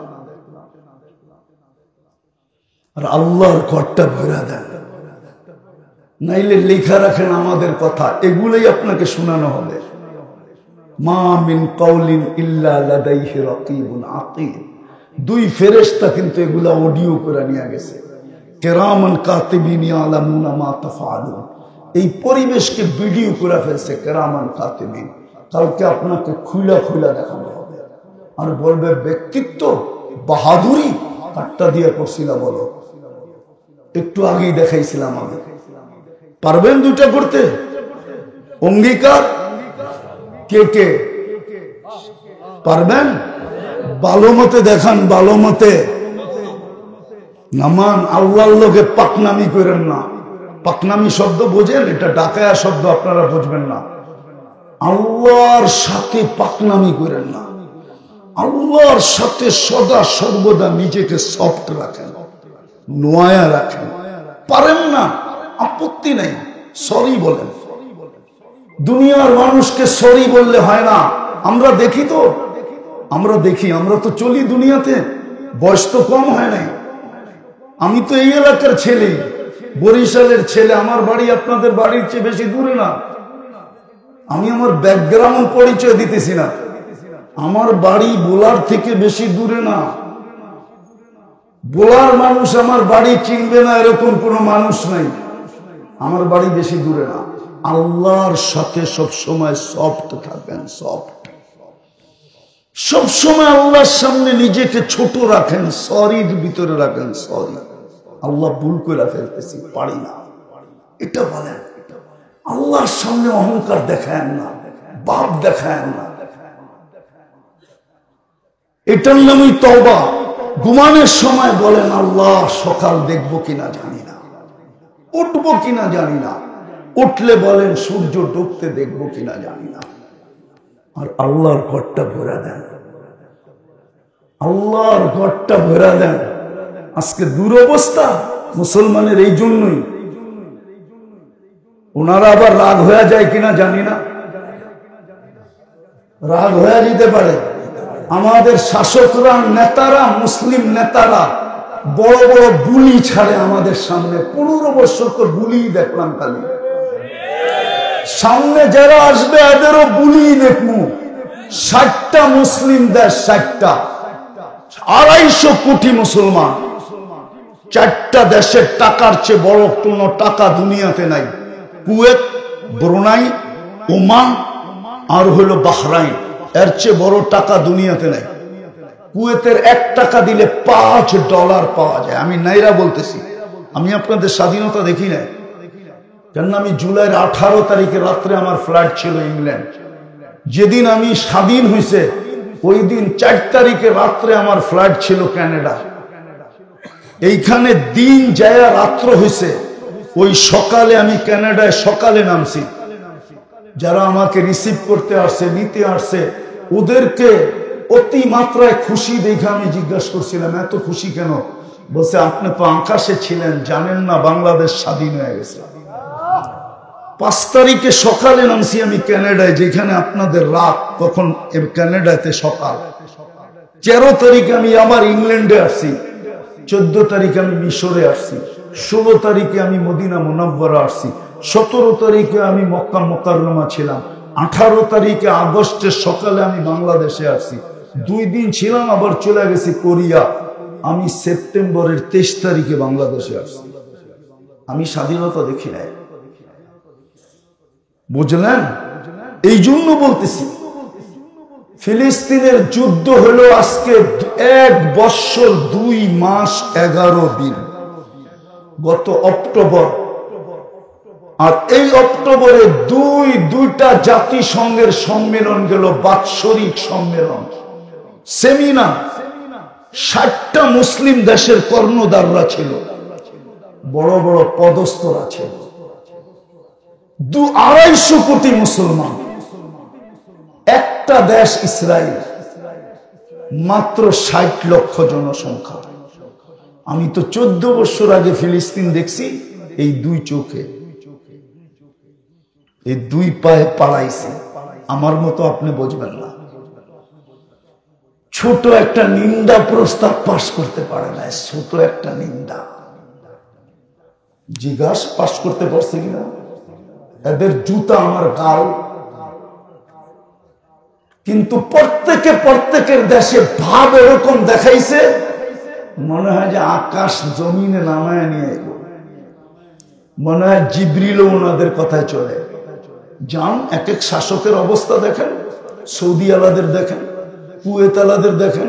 আর আল্লাহর ঘরটা ভরা দেন, নাইলে লেখা রাখেন আমাদের কথা, এগুলোই আপনাকে শোনানো হবে। মা মিন কাউলিন ইল্লা লাদাইহি রাকিবুন আতীদ। 2 ফেরেশতা কিন্তু এগুলা অডিও করে নিয়ে গেছে। কিরামান কাতিবিন ইয়ালামুনা মা তাফআলুন। এই পরিবেশকে ভিডিও করে ফেলছে কিরামান কাতিবিন। কালকে আপনাকে খুলা খুলা দেখানো হবে, আর বলবে ব্যক্তিত্ব বাহাদুরি কাট্টা দিয়ে করছিল। বলো, একটু আগেই দেখাইছিলাম আমি। পারবেন 2টা করতে? অঙ্গীকার? কে কে পারবেন? ভালো মতে দেখান, ভালো মতে। নামান আল্লাহর লোকে পাকনামি করেন না। পাকনামি শব্দ বোঝেন? এটা ডাকায়া শব্দ, আপনারা বুঝবেন না। আল্লাহর সাথে পাকনামি করেন না। আল্লাহর সাথে সদা সর্বদা নিজেকে সফট রাখেন, নোয়া রাখেন। পারেন না, আপত্তি নেই, সরি বলেন। দুনিয়ার মানুষকে সরি বললে হয় না। আমরা দেখি তো, আমরা তো চলি দুনিয়াতে, বয়স তো কম হয় নাই। আমি তো এই এলাকার ছেলে, বরিশালের ছেলে। আমার বাড়ি আপনাদের বাড়ির চেয়ে বেশি দূরে না। আমি আমার ব্যাকগ্রাউন্ড পরিচয় দিতেছি না। আমার বাড়ি বোলার থেকে বেশি দূরে না। বোলার মানুষ আমার বাড়ি চিনবে না এরকম কোনো মানুষ নাই। আমার বাড়ি বেশি দূরে না। আল্লাহর সাথে সবসময় সফট থাকবেন, সফট। সবসময় আল্লাহর সামনে নিজেকে ছোট রাখেন, সরির ভিতরে রাখেন। সরি, আল্লাহ ভুল করে ফেলতেছি, পারি না, এটা বলেন। আল্লাহর সামনে অহংকার দেখায় না, বাপ দেখায় না। এটার নামই তওবা। ঘুমানোর সময় বলেন, আল্লাহ সকাল দেখবো কিনা জানি না, উঠবো কিনা জানি না। উঠলে বলেন, সূর্য ডুবতে দেখবো কিনা জানি না। আর আল্লাহর ঘরটা ভরা দেন, আল্লাহর ঘরটা ভরা দেন। আজকে দুরবস্থা মুসলমানের এই জন্যই। ওনারা আবার রাগ হয়ে যায় কিনা জানি না, রাগ হয়ে যেতে পারে। আমাদের শাসকরা, নেতারা, মুসলিম নেতারা বড় বড় বুলি ছাড়ে আমাদের সামনে। 15 বছর তো বুলি দেখলাম খালি। সামনে যারা আসবে এদেরও বুলি দেখবো। 60টা মুসলিম দেশ, 60টা, 250 কোটি মুসলমান। 4টা দেশের টাকার চেয়ে বড় কোন টাকা দুনিয়াতে নাই। কুয়েত, ব্রুনাই, ওমান আর হলো বাহরাইন। এর চেয়ে বড় টাকা দুনিয়াতে নাই। কুয়েতের 1 টাকা দিলে $5 পাওয়া যায়। আমি নাইরা বলতেছি, আমি আপনাদের স্বাধীনতা দেখি নাই। কেন আমি জুলাইয়ের 18 তারিখে রাত্রে আমার ফ্লাইট ছিল ইংল্যান্ড। যেদিন আমি স্বাধীন হয়েছে ওই দিন 4 তারিখে রাত্রে আমার ফ্লাইট ছিল কানাডা। এইখানে দিন যায় রাত্র হয়েছে, ওই সকালে আমি কানাডায় সকালে নামছি। যারা আমাকে রিসিভ করতে আসছে, নিতে আসছে, ওদেরকে অতি মাত্রায় খুশি দেখে আমি জিজ্ঞাসা করছিলাম, এত খুশি কেন? বলছে, আপনি তো আকাশে ছিলেন, জানেন না বাংলাদেশ স্বাধীন হয়ে গেছে। 5 তারিখে সকালে নামছি আমি কানাডায়, যেখানে আপনাদের রাত, তখন কানাডাতে সকাল। 13 তারিখে আমি আবার ইংল্যান্ডে আসছি। 14 তারিখে আমি মিশরে আসছি। 16 তারিখে আমি মদিনা মুনাওয়ারা আসছি। 17 তারিখে আমি মক্কা মুকাররমা ছিলাম। 18 তারিখে আগস্টের সকালে আমি বাংলাদেশে আসছি। 2 দিন ছিলাম, আবার চলে গেছি কোরিয়া। আমি সেপ্টেম্বরের 23 তারিখে বাংলাদেশে আসছি। আমি স্বাধীনতা দেখি নাই, বুঝলেন? এই জন্য বলতেছি, ফিলিস্তিনের যুদ্ধ হলো আজকে 1 বৎসর 2 মাস 11 দিন, গত অক্টোবর। আর এই অক্টোবরে দুইটা জাতিসংঘের সম্মেলন গেল, বাৎসরিক সম্মেলন, সেমিনার। 60টা মুসলিম দেশের কর্ণধাররা ছিল, বড় বড় পদস্থরা ছিল। 250 কোটি মুসলমান। একটা দেশ ইসরায়েল, মাত্র 60 লক্ষ জনসংখ্যা। আমি তো 14 বছর আগে ফিলিস্তিন দেখছি, এই দুই চোখে, এই দুই পায়ে পাড়াইছে। আমার মতো আপনি বুঝবেন না। ছোট একটা নিন্দা প্রস্তাব পাশ করতে পারে না, ছোট একটা নিন্দা। জিজ্ঞাস পাশ করতে পারছে কিনা? এদের জুতা আমার গাল। কিন্তু প্রত্যেকের দেশে ভাব এরকম দেখাইছে, মনে হয় যে আকাশ জমিনে নামায় নিয়ে এলো। মনে হয় জিবরিলও ওনাদের কথায় চলে যান। এক এক শাসকের অবস্থা দেখেন, সৌদি আলাদের দেখেন, কুয়েত আলাদের দেখেন,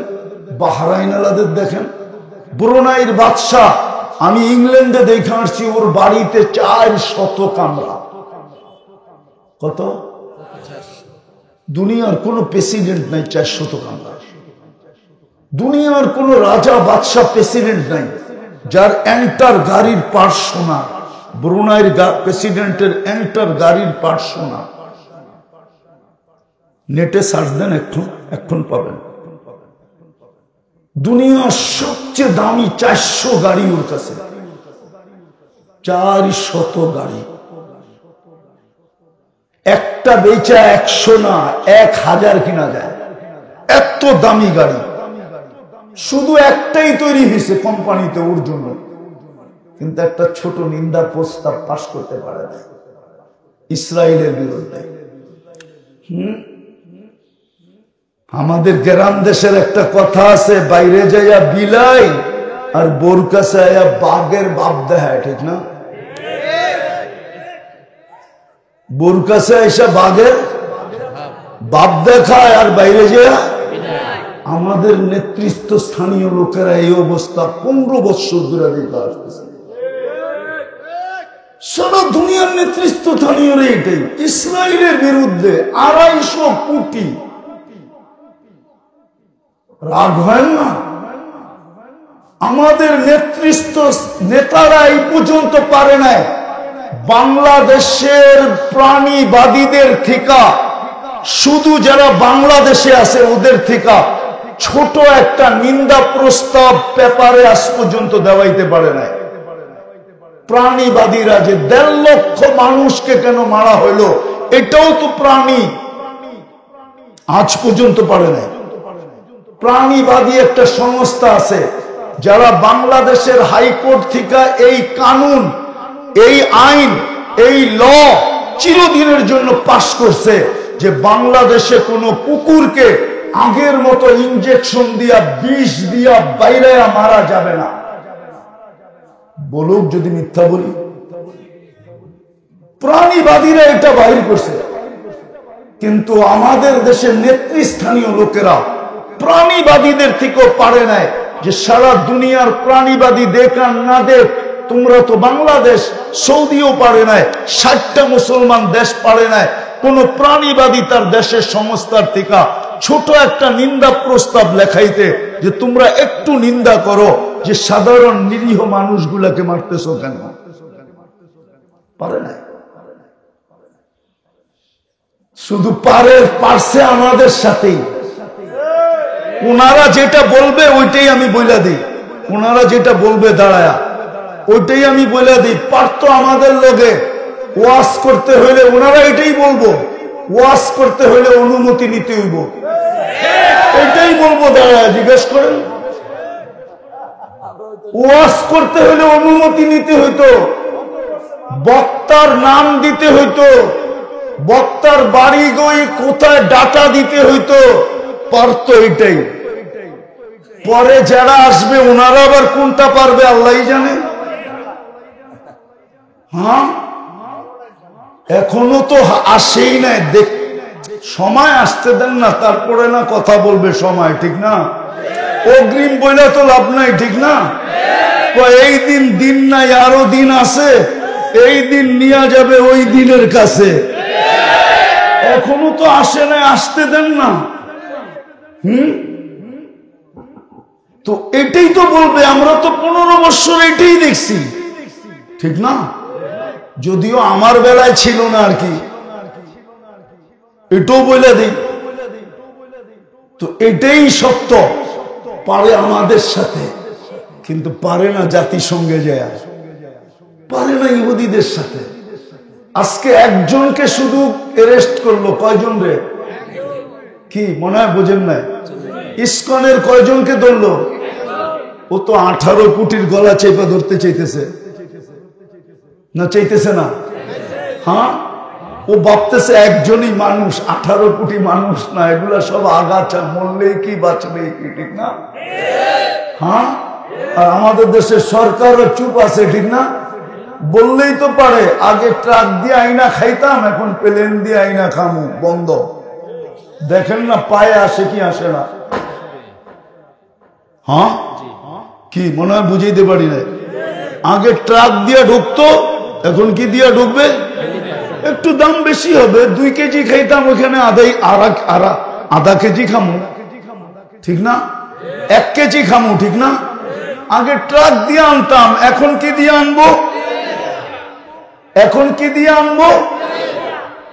বাহরাইন আলাদের দেখেন, ব্রুনাইয়ের বাদশাহ। আমি ইংল্যান্ডে দেখে আসছি, ওর বাড়িতে 400 কামরা। কত? দুনিয়ার কোন প্রেসিডেন্ট নাই 400 কামরা। দুনিয়ার কোন রাজা বাদশাহ প্রেসিডেন্ট নাই যার এন্টার গাড়ির পার্ট সোনা। ব্রুনাইয়ের প্রেসিডেন্টের এন্টার গাড়ির পার্ট সোনা। নেটে সার্চ দেন, এখন পাবেন। দুনিয়ার সবচেয়ে দামি 400 গাড়ি ওর কাছে, 400 গাড়ি। একটা বেচা 100 না 1000 কিনা যায়, এত দামি গাড়ি। শুধু একটাই তৈরি হয়েছে কোম্পানিতে ওর জন্য, কিন্তু একটা ছোট নিন্দা প্রস্তাব পাশ করতে পারে না ইসরায়েলের বিরুদ্ধে। আমাদের গ্রাম দেশের একটা কথা আছে, বাইরে যাইয়া বিলাই আর বোর কাছে আয়া বাঘের বাপ দেখায়, ঠিক না? বোর কাছে এসে বাঘের বাপ দেখায় আর বাইরে যাইয়া। আমাদের নেতৃত্ব স্থানীয় লোকেরা এই অবস্থা 15 বছর ধরে দেখে আসতেছে। সারা দুনিয়ার নেতৃত্ব স্থানীয় এটাই, ইসরায়েলের বিরুদ্ধে 250 কোটি। রাগ হয় না? আমাদের নেতৃত্ব নেতারা এই পর্যন্ত পারে নাই বাংলাদেশের প্রাণীবাদীদের থেকে, শুধু যারা বাংলাদেশে আছে ওদের থেকে ছোট একটা নিন্দা প্রস্তাব পেপারে আজ পর্যন্ত দেওয়াইতে পারে নাই। প্রাণীবাদীরা যে 1.5 লক্ষ মানুষকে কেন মারা হইলো, এটাও তো প্রাণী, আজ পর্যন্ত পারে নাই। প্রাণীবাদী একটা সংস্থা আছে যারা বাংলাদেশের হাইকোর্ট থেকে এই কানুন, এই আইন, এই ল চিরদিনের জন্য পাশ করছে যে বাংলাদেশে কোনো কুকুরকে আগের মতো ইনজেকশন দিয়া, বিষ দিয়া বাইরে মারা যাবে না। বলুক যদি মিথ্যা বলি, প্রাণীবাদীরা এটা বাহির করছে। কিন্তু আমাদের দেশের নেতৃস্থানীয় লোকেরা প্রাণীবাদীদের থেকেও পারে নাই যে সারা দুনিয়ার প্রাণীবাদী দেখ আর না দেখ, তোমরা তো বাংলাদেশ, সৌদিও পারে নাই, 60টা মুসলমান দেশ পারে নাই, কোন প্রাণীবাদী তার দেশের সংস্থার থেকে ছোট একটা নিন্দা প্রস্তাব লেখাইতে যে তোমরা একটু নিন্দা করো যে সাধারণ নিরীহ মানুষগুলাকে মারতেছো কেন, পারে নাই। শুধু পারছে আমাদের সাথেই। ওনারা যেটা বলবে ওইটাই আমি বইলা দিই, ওনারা যেটা বলবে দাঁড়ায়া ওইটাই আমি বইলা দিই। পারতো আমাদের লগে ওয়াজ করতে হইলে ওনারা এটাই বলবো, ওয়াজ করতে হইলে অনুমতি নিতে হইব, এটাই বলবো দাঁড়ায়া। জিজ্ঞেস করেন, ওয়াজ করতে হইলে অনুমতি নিতে হইতো, বক্তার নাম দিতে হইতো, বক্তার বাড়ি গই কোথায় ডাটা দিতে হইতো, পারতো এটাই। পরে যারা আসবে ওনারা আবার কোনটা পারবে আল্লাহই জানে। হ্যাঁ, এখনো তো আসেই নাই, দেখ সময় আসতে দেন না, তারপরে না কথা বলবে সময়, ঠিক না? অগ্রিম বইলা তো লাভ নাই, ঠিক না? এই দিন নাই, আরো দিন আছে, এই দিন নিয়ে যাবে ওই দিনের কাছে। এখনো তো আসে নাই, আসতে দেন না। তো এটাই তো বলবে, আমরা তো 15 বছর এটাই দেখছি, ঠিক না? যদিও আমার বেলায় ছিল না আর কি, এটাও বলে দিই। তো এটাই সত্য, পারে আমাদের সাথে, কিন্তু পারে না জাতিসংঘে যায়, পারে না ইহুদিদের সাথে। আজকে একজনকে শুধু অ্যারেস্ট করলো, কয়জন রে? কি মনে হয় বোঝেন না? ইসকনের কয়জনকে ধরলো? ও তো 18 কোটির গলা চেপে ধরতে চাইতেছে না, চাইতেছে না? হ্যাঁ, ও ভাবতেছে একজনই মানুষ, 18 কোটি মানুষ না, এগুলা সব আগাছা, মরলেই কি বাঁচলেই কি, ঠিক না? হ্যাঁ, আর আমাদের দেশের সরকারও চুপ আছে, ঠিক না? বললেই তো পারে, আগে ট্রাক দিয়ে আইনা খাইতাম, এখন প্লেন দিয়ে আইনা খামু, বন্ধ। দেখেন না পায়ে আসে কি আসে না? হ্যাঁ, কি মনে হয় বুঝাইতে পারি না? আগে ট্রাক দিয়ে ঢুকতো, এখন কি দিয়ে ঢুকবে? একটু দাম বেশি হবে, 2 কেজি খাইতাম, ওখানে আধা কেজি খামু, ঠিক না? 1 কেজি খামু, ঠিক না? আগে ট্রাক দিয়ে আনতাম, এখন কি দিয়ে আনবো? এখন কি দিয়ে আনবো?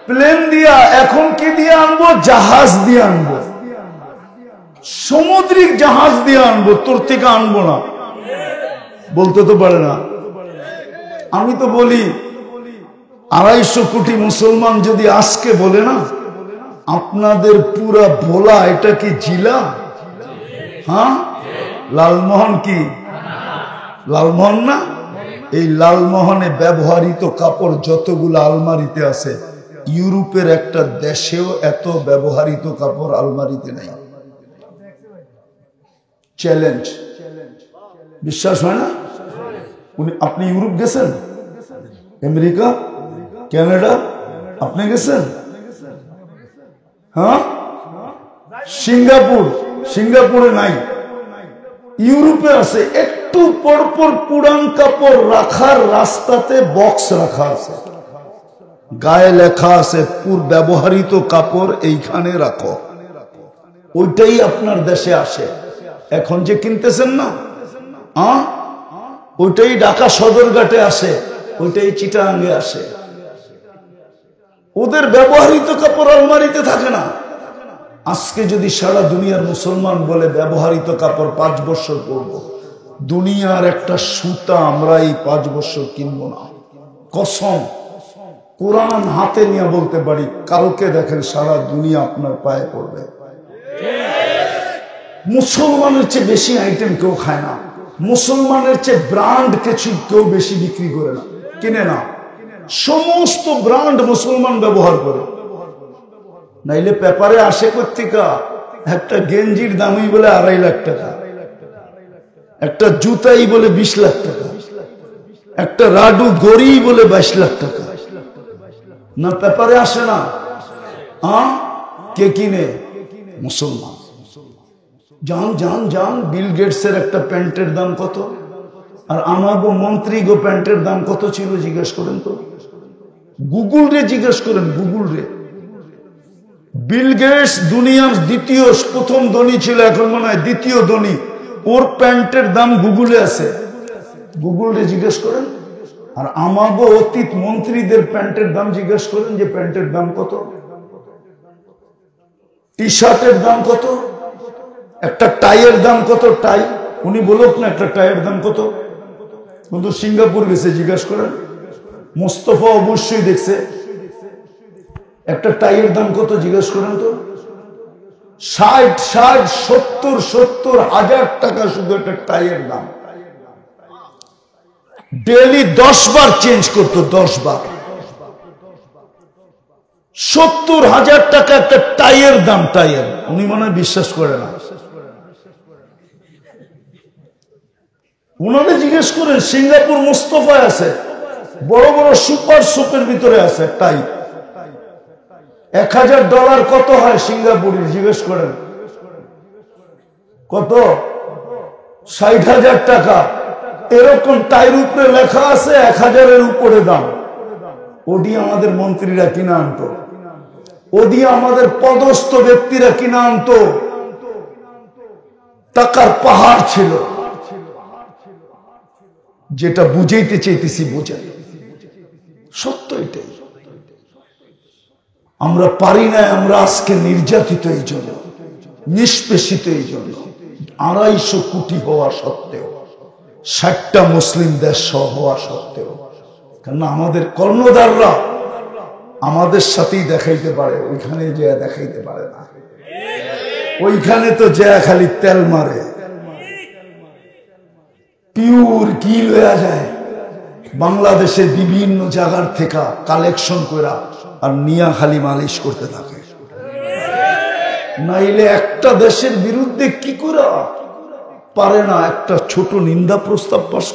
প্লেন দিয়া। এখন কি দিয়ে আনবো? জাহাজ দিয়ে আনবো, সামুদ্রিক জাহাজ দিয়ে আনবো, তোর থেকে আনবো না। বলতে তো পারে না। আমি তো বলি 250 কোটি মুসলমান যদি আজকে বলে না, আপনাদের পুরা ভোলা এটা কি জিলা? হ্যাঁ, লালমোহন কি লালমোহন না? এই লালমোহনে ব্যবহৃত কাপড় যতগুলো আলমারিতে আছে, ইউরোপের একটা দেশেও এত ব্যবহৃত কাপড় আলমারিতে নাই। চ্যালেঞ্জ, বিশ্বাস হয় না? আপনি ইউরোপ গেছেন? আমেরিকা, কানাডা আপনি গেছেন? হ্যাঁ, সিঙ্গাপুরে নাই, ইউরোপে আছে। একটু পরপর পুরান কাপড় রাখার রাস্তাতে বক্স রাখা আছে, গায়ে লেখা আছে ব্যবহৃত কাপড় এইখানে রাখো। ওইটাই আপনার দেশে আসে। এখন যে কিনতেছেন না, ওইটাই ঢাকা সদরঘাটে আসে, ওইটাই চিটাগাঙ্গে আসে। ওদের ব্যবহৃত কাপড় আলমারিতে থাকে না। আজকে যদি সারা দুনিয়ার মুসলমান বলে ব্যবহৃত কাপড় 5 বছর পরবো, দুনিয়ার একটা সুতা আমরা এই 5 বছর কিনবো না। কসম, কোরআন হাতে নিয়ে বলতে পারি, কালকে দেখেন সারা দুনিয়া আপনার পায়ে পড়বে। মুসলমানের চেয়ে বেশি আইটেম কেউ খায় না, মুসলমানের চেয়ে ব্র্যান্ড কিছু কেউ বেশি বিক্রি করে না, কিনে না। সমস্ত ব্র্যান্ড মুসলমান ব্যবহার করে। নাইলে পেপারে আসে কোত্থেকা? একটা গেঞ্জির দামই বলে 2.5 লাখ টাকা, একটা জুতাই বলে 20 লাখ টাকা, একটা রাডু গড়ি বলে 22 লাখ টাকা। না পেপারে আসে না? কে কিনে? মুসলমান। যান বিল গেটসের একটা প্যান্টের দাম কত, আর আমাগো মন্ত্রী গো প্যান্টের দাম কত ছিল জিজ্ঞেস করেন তো। গুগল রে জিজ্ঞেস করেন, গুগল রে। বিল গেটস দুনিয়ার প্রথম ধনী ছিল, এখন মনে হয় 2য় ধনী। ওর প্যান্টের দাম গুগলে আছে, গুগল রে জিজ্ঞেস করেন। আর আমাগো অতীত মন্ত্রীদের প্যান্টের দাম জিজ্ঞেস করেন যে প্যান্টের দাম কত, টি শার্টের দাম কত, একটা টাইয়ের দাম কত। টাই উনি বলুক না একটা টাইয়ের দাম কত। কিন্তু সিঙ্গাপুর গেছে, জিজ্ঞাসা করেন। মোস্তফা অবশ্যই দেখছে, একটা টাইয়ের দাম কত জিজ্ঞেস করেন তো। 60-70 হাজার টাকা শুধু একটা টাইয়ের দাম। ডেলি 10 বার চেঞ্জ করতো, 10 বার। 70,000 টাকা একটা টাইয়ের দাম, টাইয়ের। উনি মনে হয় বিশ্বাস করে না। উনারে জিজ্ঞেস করেন, সিঙ্গাপুর মোস্তফায় আছে, বড় বড় সুপার শপের ভিতরে আছে টাই। $1,000 কত হয় সিঙ্গাপুরের জিজ্ঞেস করেন, কত? 60,000 টাকা। এরকম টাইর উপরে লেখা আছে 1,000-এর উপরে দাম। ওডি আমাদের মন্ত্রীরা কিনা আনতো, ওডি আমাদের পদস্থ ব্যক্তিরা কিনা আনতো। টাকার পাহাড় ছিল। যেটা বুঝাইতে চাইতেছি বোঝাই, সত্য এটাই। আমরা পারি না, আমরা আজকে নির্যাতিত এই জন্য। নিষ্পেষিত এই জন্য 250 কোটি হওয়া সত্ত্বেও, 60টা মুসলিম দেশ সহ হওয়া সত্ত্বেও, কেননা আমাদের কর্ণধাররা আমাদের সাথেই দেখাইতে পারে, ওইখানে যে দেখাইতে পারে না। ওইখানে তো যে খালি তেল মারে, পিওর কি লয়া যায় বাংলাদেশের বিভিন্ন জায়গার থেকে কালেকশন করা আর নিয়া খালি মালিশ করতে থাকে। নাইলে একটা দেশের বিরুদ্ধে কি করা পারে না একটা ছোট নিন্দা প্রস্তাব পাস